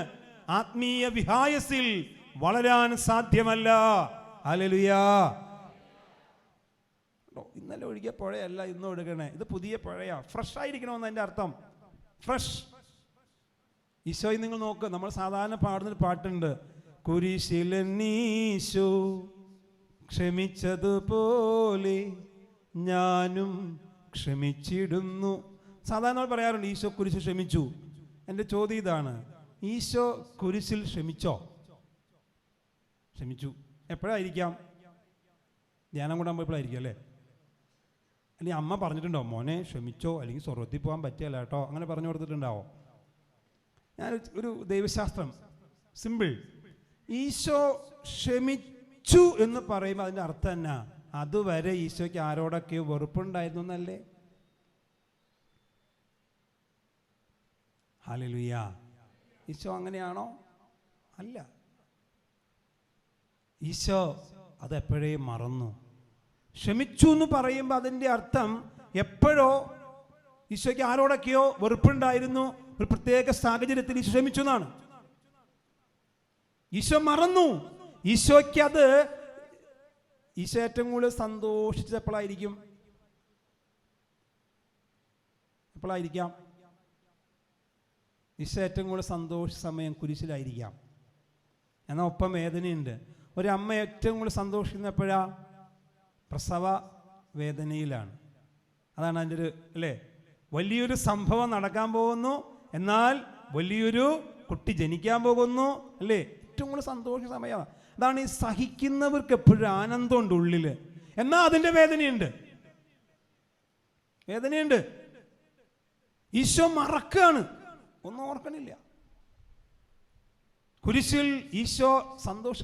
ആത്മീയ വിഹായസിൽ വളരാൻ സാധ്യമല്ല. ഹല്ലേലൂയാ. ഇന്നലെ ഒഴുകിയ പുഴയല്ല ഇന്ന് ഒഴുകണേ, ഇത് പുതിയ പുഴയാ. ഫ്രഷ് ആയിരിക്കണമെന്ന് അതിൻ്റെ അർത്ഥം. ഫ്രഷ്. ഈശോയെ നിങ്ങൾ നോക്ക്, നമ്മൾ സാധാരണ പാടുന്നൊരു പാട്ടുണ്ട്, കുരിശിലീശോ ക്ഷമിച്ചതുപോലെ ഞാനും ക്ഷമിച്ചിടുന്നു. സാധാരണ നമ്മൾ പറയാറുണ്ട്, ഈശോ കുരിശിൽ ക്ഷമിച്ചു. എൻ്റെ ചോദ്യം ഇതാണ്, ഈശോ കുരിശിൽ ക്ഷമിച്ചോ? ക്ഷമിച്ചു. എപ്പോഴായിരിക്കാം? ധ്യാനം കൂടാൻ പോയപ്പോഴായിരിക്കും അല്ലേ? അല്ലെങ്കിൽ അമ്മ പറഞ്ഞിട്ടുണ്ടോ, മോനെ ക്ഷമിച്ചോ, അല്ലെങ്കിൽ സ്വർഗത്തിൽ പോകാൻ പറ്റിയല്ല കേട്ടോ, അങ്ങനെ പറഞ്ഞു കൊടുത്തിട്ടുണ്ടാവോ? ഞാൻ ഒരു ദൈവശാസ്ത്രം സിമ്പിൾ, ഈശോ ക്ഷമിച്ചു എന്ന് പറയുമ്പോൾ അതിൻ്റെ അർത്ഥം എന്നാ? അതുവരെ ഈശോയ്ക്ക് ആരോടൊക്കെയോ വെറുപ്പുണ്ടായിരുന്നു എന്നല്ലേ? ഹല്ലേലൂയ. ഈശോ അങ്ങനെയാണോ? അല്ല. ഈശോ അതെപ്പോഴേ മറന്നു. ക്ഷമിച്ചു എന്ന് പറയുമ്പോൾ അതിൻ്റെ അർത്ഥം എപ്പോഴോ ഈശോയ്ക്ക് ആരോടൊക്കെയോ വെറുപ്പുണ്ടായിരുന്നു, ഒരു പ്രത്യേക സാഹചര്യത്തിൽ ഈശോ ക്ഷമിച്ചു എന്നാണ്. ഈശോ മറന്നു. ഈശോയ്ക്ക് അത് ഈശോ ഏറ്റവും കൂടുതൽ സന്തോഷിച്ചത് എപ്പോഴായിരിക്കും? എപ്പോഴായിരിക്കാം? ഈശോ ഏറ്റവും കൂടുതൽ സന്തോഷ സമയം കുരിശിലായിരിക്കാം. എന്നാൽ ഒപ്പം വേദനയുണ്ട്. ഒരമ്മ ഏറ്റവും കൂടുതൽ സന്തോഷിക്കുന്ന എപ്പോഴാ? പ്രസവ വേദനയിലാണ്. അതാണ് അതിൻ്റെ ഒരു അല്ലേ, വലിയൊരു സംഭവം നടക്കാൻ പോകുന്നു, എന്നാൽ വലിയൊരു കുട്ടി ജനിക്കാൻ പോകുന്നു അല്ലേ, ഏറ്റവും കൂടുതൽ സന്തോഷ സമയമാണ്. അതാണ് ഈ സഹിക്കുന്നവർക്ക് എപ്പോഴും ആനന്ദമുണ്ട് ഉള്ളിൽ, എന്നാൽ അതിൻ്റെ വേദനയുണ്ട്. വേദനയുണ്ട്. ഈശോ മറക്കാണ്, ഒന്നും ഓർക്കണില്ല. കുരിശിൽ ഈശോ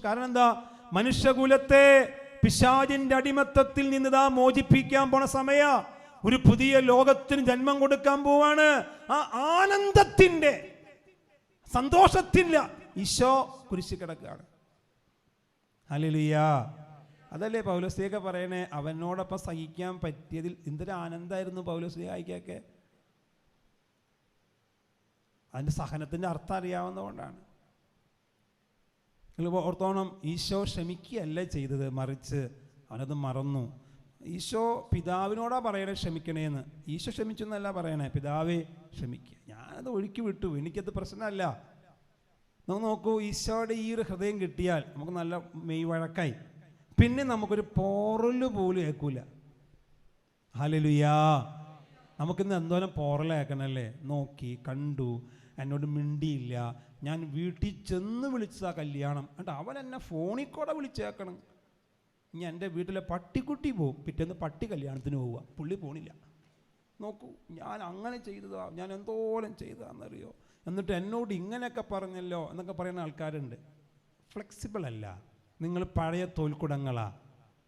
കാരണം എന്താ? മനുഷ്യകുലത്തെ പിശാചിന്റെ അടിമത്തത്തിൽ നിന്നിതാ മോചിപ്പിക്കാൻ പോണ സമയ, ഒരു പുതിയ ലോകത്തിന് ജന്മം കൊടുക്കാൻ പോവാണ്. ആ ആനന്ദത്തിന്റെ സന്തോഷത്തില്ല ഈശോ കുരിശിൽ കിടക്കുകയാണ്. ഹല്ലേലൂയ. അതല്ലേ പൗലോസ്ലീഹ പറയണേ, അവനോടൊപ്പം സഹിക്കാൻ പറ്റിയതിൽ എന്തൊരു ആനന്ദമായിരുന്നു പൗലോസ്ലീഹയ്ക്കൊക്കെ. അതിൻ്റെ സഹനത്തിൻ്റെ അർത്ഥം അറിയാവുന്നതുകൊണ്ടാണ്. നിങ്ങൾ ഓർത്തോണം, ഈശോ ക്ഷമിക്കുകയല്ല ചെയ്തത്, മറിച്ച് അവനത് മറന്നു. ഈശോ പിതാവിനോടാ പറയണേ ക്ഷമിക്കണേന്ന്. ഈശോ ക്ഷമിച്ചു എന്നല്ല പറയണേ, പിതാവേ ക്ഷമിക്കുക, ഞാനത് ഒഴുക്കി വിട്ടു, എനിക്കത് പ്രശ്നമല്ല. നമുക്ക് നോക്കൂ, ഈശോയുടെ ഈ ഒരു ഹൃദയം കിട്ടിയാൽ നമുക്ക് നല്ല മെയ് വഴക്കായി, പിന്നെ നമുക്കൊരു പോറല് പോലും ഏൽക്കൂല. ഹല്ലേലൂയ. നമുക്കിന്ന് എന്തോരം പോറലേക്കണല്ലേ. നോക്കി കണ്ടു, എന്നോട് മിണ്ടിയില്ല, ഞാൻ വീട്ടിൽ ചെന്ന് വിളിച്ചതാ കല്യാണം, എന്നിട്ട് അവൻ എന്നെ ഫോണിൽ കൂടെ വിളിച്ചേക്കണം. ഇനി എൻ്റെ വീട്ടിലെ പട്ടിക്കുട്ടി പോവും, പിറ്റേന്ന് പട്ടി കല്യാണത്തിന് പോവുക, പുള്ളി പോണില്ല. നോക്കൂ, ഞാൻ അങ്ങനെ ചെയ്തതാ, ഞാൻ എന്തോരം ചെയ്തതാണെന്നറിയോ, എന്നിട്ട് എന്നോട് ഇങ്ങനെയൊക്കെ പറഞ്ഞല്ലോ എന്നൊക്കെ പറയുന്ന ആൾക്കാരുണ്ട്. ഫ്ലെക്സിബിൾ അല്ല. നിങ്ങൾ പഴയ തോൽക്കുടങ്ങളാ,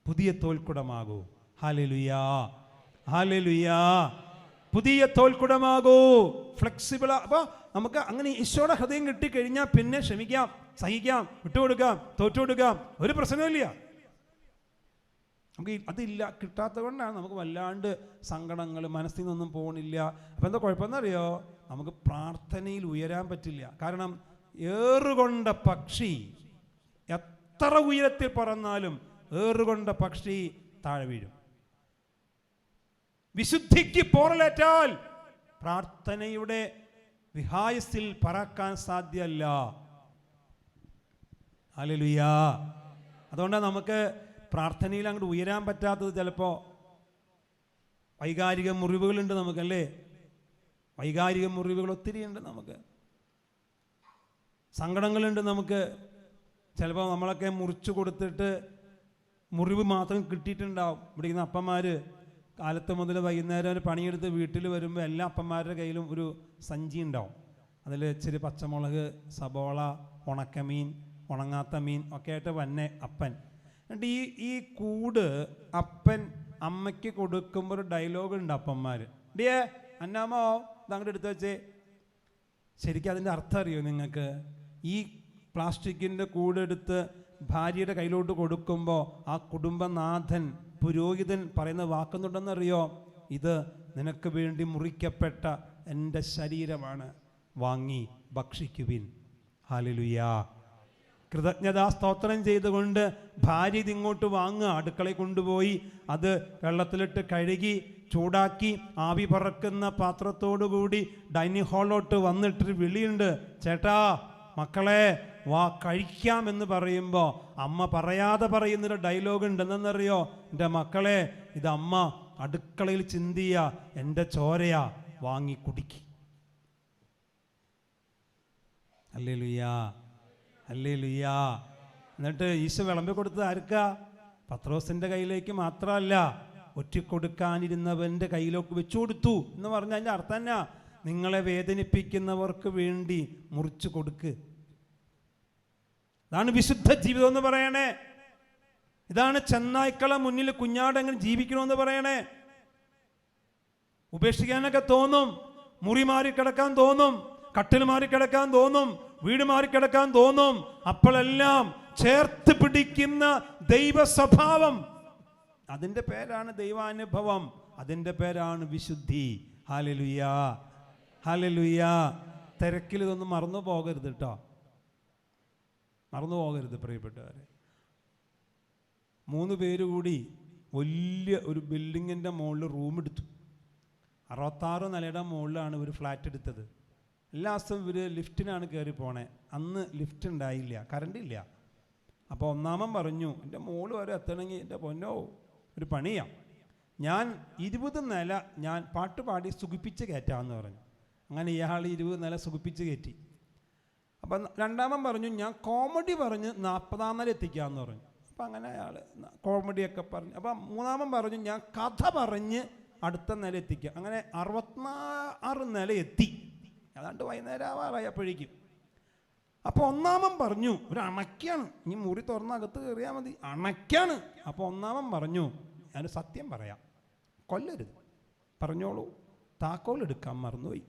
പുതിയ തോൽക്കുടമാകൂ. ഹല്ലേലൂയാ, ഹല്ലേലൂയാ. പുതിയ തോൽക്കുടമാകൂ, ഫ്ലെക്സിബിൾ. അപ്പോൾ നമുക്ക് അങ്ങനെ ഈശോയുടെ ഹൃദയം കിട്ടിക്കഴിഞ്ഞാൽ പിന്നെ ക്ഷമിക്കാം, സഹിക്കാം, വിട്ടുകൊടുക്കാം, തോറ്റുകൊടുക്കാം, ഒരു പ്രശ്നമില്ല. നമുക്ക് അതില്ല, കിട്ടാത്തത് കൊണ്ടാണ് നമുക്ക് വല്ലാണ്ട് സങ്കടങ്ങൾ, മനസ്സിൽ നിന്നൊന്നും പോകണില്ല. അപ്പം എന്താ കുഴപ്പമെന്നറിയോ? നമുക്ക് പ്രാർത്ഥനയിൽ ഉയരാൻ പറ്റില്ല. കാരണം ഏറുകൊണ്ട പക്ഷി എത്ര ഉയരത്തിൽ പറന്നാലും ഏറുകൊണ്ട പക്ഷി താഴെ വീഴും. വിശുദ്ധിക്ക് പോറലേറ്റാൽ പ്രാർത്ഥനയുടെ വിഹായസിൽ പറക്കാൻ സാധ്യമല്ല. ഹല്ലേലൂയ. അതുകൊണ്ടാണ് നമുക്ക് പ്രാർത്ഥനയിൽ അങ്ങോട്ട് ഉയരാൻ പറ്റാത്തത്. ചിലപ്പോൾ വൈകാരിക മുറിവുകളുണ്ട് നമുക്കല്ലേ, വൈകാരിക മുറിവുകൾ ഒത്തിരി ഉണ്ട് നമുക്ക്, സങ്കടങ്ങളുണ്ട് നമുക്ക്. ചിലപ്പോൾ നമ്മളൊക്കെ മുറിച്ചു കൊടുത്തിട്ട് മുറിവ് മാത്രം കിട്ടിയിട്ടുണ്ടാവും. ഇവിടെ ഇരിക്കുന്ന അപ്പന്മാർ കാലത്ത് മുതൽ വൈകുന്നേരം ഒരു പണിയെടുത്ത് വീട്ടിൽ വരുമ്പോൾ എല്ലാ അപ്പന്മാരുടെ കയ്യിലും ഒരു സഞ്ചി ഉണ്ടാവും. അതിൽ ഇച്ചിരി പച്ചമുളക്, സബോള, ഉണക്കമീൻ, ഉണങ്ങാത്ത മീൻ ഒക്കെ ആയിട്ട് വന്നെ അപ്പൻ. എന്നിട്ട് ഈ കൂട് അപ്പൻ അമ്മയ്ക്ക് കൊടുക്കുമ്പോൾ ഒരു ഡയലോഗ് ഉണ്ട് അപ്പന്മാർ. ഡിയേ അന്നാമോ ഇതങ്ങോട്ട് എടുത്ത് വെച്ചേ. ശരിക്കും അതിൻ്റെ അർത്ഥം അറിയോ നിങ്ങൾക്ക്? ഈ പ്ലാസ്റ്റിക്കിൻ്റെ കൂടെടുത്ത് ഭാര്യയുടെ കയ്യിലോട്ട് കൊടുക്കുമ്പോൾ ആ കുടുംബനാഥൻ, പുരോഹിതൻ പറയുന്ന വാക്കുന്നുണ്ടെന്നറിയോ? ഇത് നിനക്ക് വേണ്ടി മുറിക്കപ്പെട്ട എൻ്റെ ശരീരമാണ്, വാങ്ങി ഭക്ഷിക്കുവിൻ. ഹല്ലേലൂയാ. കൃതജ്ഞതാ സ്തോത്രം ചെയ്തുകൊണ്ട് ഭാര്യ ഇതിങ്ങോട്ട് വാങ്ങുക, അടുക്കളയിൽ കൊണ്ടുപോയി അത് വെള്ളത്തിലിട്ട് കഴുകി ചൂടാക്കി ആവി പറക്കുന്ന പാത്രത്തോടുകൂടി ഡൈനിങ് ഹാളിലോട്ട് വന്നിട്ടൊരു വിളിയുണ്ട്, ചേട്ടാ മക്കളെ വാ കഴിക്കാം എന്ന് പറയുമ്പോൾ അമ്മ പറയാതെ പറയുന്നൊരു ഡയലോഗ് ഉണ്ട്. എന്തെന്നറിയോ? എൻ്റെ മക്കളെ, ഇത് അമ്മ അടുക്കളയിൽ ചിന്തിയ എൻ്റെ ചോരയാ, വാങ്ങി കുടിക്ക്. ഹല്ലേലൂയാ, ഹല്ലേലൂയാ. എന്നിട്ട് ഈശോ വിളമ്പി കൊടുത്തത് ആർക്കാ? പത്രോസിൻ്റെ കയ്യിലേക്ക് മാത്രമല്ല, ഒറ്റിക്കൊടുക്കാനിരുന്നവൻ്റെ കയ്യിലേക്ക് വെച്ചു കൊടുത്തു എന്ന് പറഞ്ഞാൽ അതിൻ്റെ അർത്ഥം തന്നെ നിങ്ങളെ വേദനിപ്പിക്കുന്നവർക്ക് വേണ്ടി മുറിച്ചു കൊടുക്ക്. ഇതാണ് വിശുദ്ധ ജീവിതം എന്ന് പറയണേ. ഇതാണ് ചെന്നായ്ക്കളെ മുന്നിൽ കുഞ്ഞാടെങ്ങനെ ജീവിക്കണമെന്ന് പറയണേ. ഉപേക്ഷിക്കാനൊക്കെ തോന്നും, മുറി മാറി കിടക്കാൻ തോന്നും, കട്ടിൽ മാറിക്കിടക്കാൻ തോന്നും, വീട് മാറിക്കിടക്കാൻ തോന്നും. അപ്പോഴെല്ലാം ചേർത്ത് പിടിക്കുന്ന ദൈവ സ്വഭാവം, അതിൻ്റെ പേരാണ് ദൈവാനുഭവം, അതിൻ്റെ പേരാണ് വിശുദ്ധി. ഹല്ലേലൂയാ, ഹല്ലേലൂയാ. തിരക്കിൽ ഇതൊന്നും മറന്നു പോകരുത് കേട്ടോ, മറന്നു പോകരുത് പ്രിയപ്പെട്ടവരെ. 3 പേര് കൂടി വലിയ ഒരു ബിൽഡിങ്ങിൻ്റെ മുകളിൽ റൂം എടുത്തു. 66 നിലയുടെ മുകളിലാണ് ഒരു ഫ്ലാറ്റ് എടുത്തത്. എല്ലാ ദിവസവും ഇവർ ലിഫ്റ്റിനാണ് കയറി പോണേ. അന്ന് ലിഫ്റ്റ് ഉണ്ടായില്ല, കറണ്ട് ഇല്ല. അപ്പോൾ ഒന്നാമൻ പറഞ്ഞു, എൻ്റെ മോള് വരെ എത്തണമെങ്കിൽ എൻ്റെ പൊന്നോ ഒരു പണിയാണ്, ഞാൻ 20 നില ഞാൻ പാട്ട് പാടി സുഖിപ്പിച്ച് കയറ്റാമെന്ന് പറഞ്ഞു. അങ്ങനെ ഇയാൾ 20 നില സുഖിപ്പിച്ച് കയറ്റി. അപ്പം രണ്ടാമൻ പറഞ്ഞു, ഞാൻ കോമഡി പറഞ്ഞ് 40-ാം നില എത്തിക്കാമെന്ന് പറഞ്ഞു. അപ്പം അങ്ങനെ അയാൾ കോമഡിയൊക്കെ പറഞ്ഞു. അപ്പം മൂന്നാമൻ പറഞ്ഞു, ഞാൻ കഥ പറഞ്ഞ് അടുത്ത നില എത്തിക്കുക. അങ്ങനെ 66 നില എത്തി. ഏതാണ്ട് വൈകുന്നേരം ആവാറായപ്പോഴേക്കും. അപ്പോൾ ഒന്നാമൻ പറഞ്ഞു, ഒരു അണയ്ക്കാണ്, ഇനി മുറി തുറന്നകത്ത് കയറിയാൽ മതി, അണയ്ക്കാണ്. അപ്പോൾ ഒന്നാമൻ പറഞ്ഞു, ഞാൻ സത്യം പറയാം, കൊല്ലരുത്, പറഞ്ഞോളൂ, താക്കോൽ എടുക്കാൻ മറന്നുപോയി.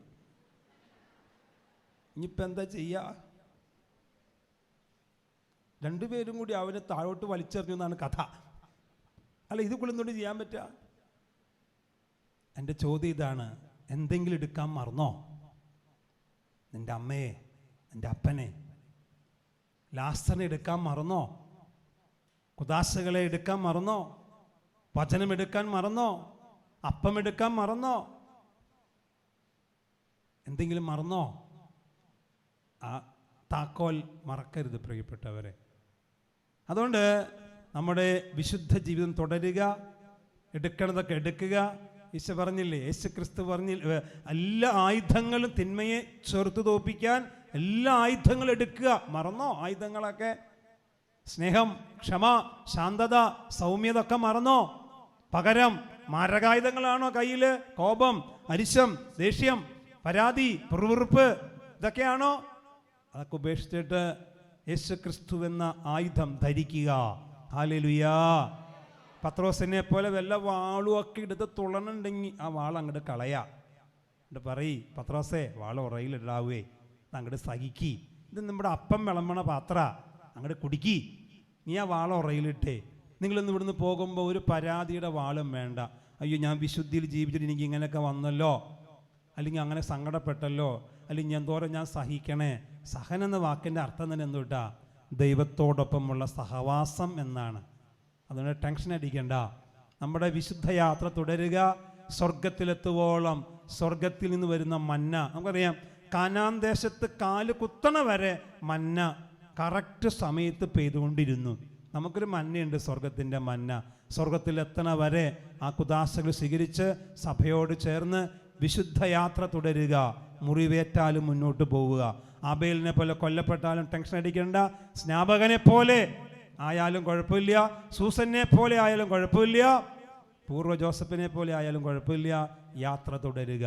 ഇനിയിപ്പോൾ എന്താ ചെയ്യുക? 2 പേരും കൂടി അവനെ താഴോട്ട് വലിച്ചെറിഞ്ഞു എന്നാണ് കഥ. അല്ല, ഇത് കുളിന്നോട് ചെയ്യാൻ പറ്റുക? എൻ്റെ ചോദ്യം ഇതാണ്, എന്തെങ്കിലും എടുക്കാൻ മറന്നോ? നിൻ്റെ അമ്മയെ, നിൻ്റെ അപ്പനെ, ലാസറിനെ എടുക്കാൻ മറന്നോ? കുദാശകളെ എടുക്കാൻ മറന്നോ? വചനം എടുക്കാൻ മറന്നോ? അപ്പം എടുക്കാൻ മറന്നോ? എന്തെങ്കിലും മറന്നോ? ആ താക്കോൽ മറക്കരുത് പ്രിയപ്പെട്ടവരെ. അതുകൊണ്ട് നമ്മുടെ വിശുദ്ധ ജീവിതം തുടരുക, എടുക്കണതൊക്കെ എടുക്കുക. ഈശോ പറഞ്ഞില്ലേ, യേശു ക്രിസ്തു പറഞ്ഞില്ല, എല്ലാ ആയുധങ്ങളും തിന്മയെ ചെറുത്തു തോൽപ്പിക്കാൻ എല്ലാ ആയുധങ്ങളും എടുക്കുക. മറന്നോ ആയുധങ്ങളൊക്കെ? സ്നേഹം, ക്ഷമ, ശാന്തത, സൗമ്യത ഒക്കെ മറന്നോ? പകരം മാരകായുധങ്ങളാണോ കയ്യിൽ? കോപം, അരിശം, ദേഷ്യം, പരാതി, പിറുപിറുപ്പ്, ഇതൊക്കെയാണോ? അതൊക്കെ ഉപേക്ഷിച്ചിട്ട് യേശു ക്രിസ്തു എന്ന ആയുധം ധരിക്കുക. ഹല്ലേലൂയാ. പത്രോസിനെ പോലെ വല്ല വാളും ഒക്കെ എടുത്ത് തുളനുണ്ടെങ്കിൽ ആ വാൾ അങ്ങോട്ട് കളയാ. എന്നിട്ട് പറയ്, പത്രോസേ വാൾ ഉറയിലിടാവേ, അങ്ങോട്ട് സഹിക്കി, ഇത് നമ്മുടെ അപ്പം വിളമ്പണ പാത്ര, അങ്ങോട്ട് കുടുക്കി, നീ ആ വാൾ ഉറയിലിട്ടേ. നിങ്ങളിന്ന് ഇവിടുന്ന് പോകുമ്പോൾ ഒരു പരാതിയുടെ വാളും വേണ്ട. അയ്യോ, ഞാൻ വിശുദ്ധിയിൽ ജീവിച്ചിട്ട് എനിക്ക് ഇങ്ങനെയൊക്കെ വന്നല്ലോ, അല്ലെങ്കിൽ അങ്ങനെ സങ്കടപ്പെട്ടല്ലോ, അല്ലെങ്കിൽ എന്തോരം ഞാൻ സഹിക്കണേ. സഹനം എന്ന വാക്കിൻ്റെ അർത്ഥം തന്നെ എന്തുട്ടാ? ദൈവത്തോടൊപ്പമുള്ള സഹവാസം എന്നാണ്. അതുകൊണ്ട് ടെൻഷൻ അടിക്കണ്ട. നമ്മുടെ വിശുദ്ധ യാത്ര തുടരുക. സ്വർഗത്തിലെത്തുവോളം സ്വർഗത്തിൽ നിന്ന് വരുന്ന മന്ന, നമുക്കറിയാം, കാനാൻ ദേശത്ത് കാല് കുത്തണ വരെ മന്ന കറക്റ്റ് സമയത്ത് പെയ്തുകൊണ്ടിരുന്നു. നമുക്കൊരു മന്നയുണ്ട്, സ്വർഗത്തിൻ്റെ മന്ന. സ്വർഗത്തിലെത്തണ വരെ ആ കുദാശകൾ സ്വീകരിച്ച് സഭയോട് ചേർന്ന് വിശുദ്ധ യാത്ര തുടരുക. മുറിവേറ്റാലും മുന്നോട്ട് പോവുക. ആബേലിനെ പോലെ കൊല്ലപ്പെട്ടാലും ടെൻഷൻ അടിക്കേണ്ട. സ്നാപകനെ പോലെ ആയാലും കുഴപ്പമില്ല, സൂസനെ പോലെ ആയാലും കുഴപ്പമില്ല, പൂർവ്വ ജോസഫിനെ പോലെ ആയാലും കുഴപ്പമില്ല. യാത്ര തുടരുക.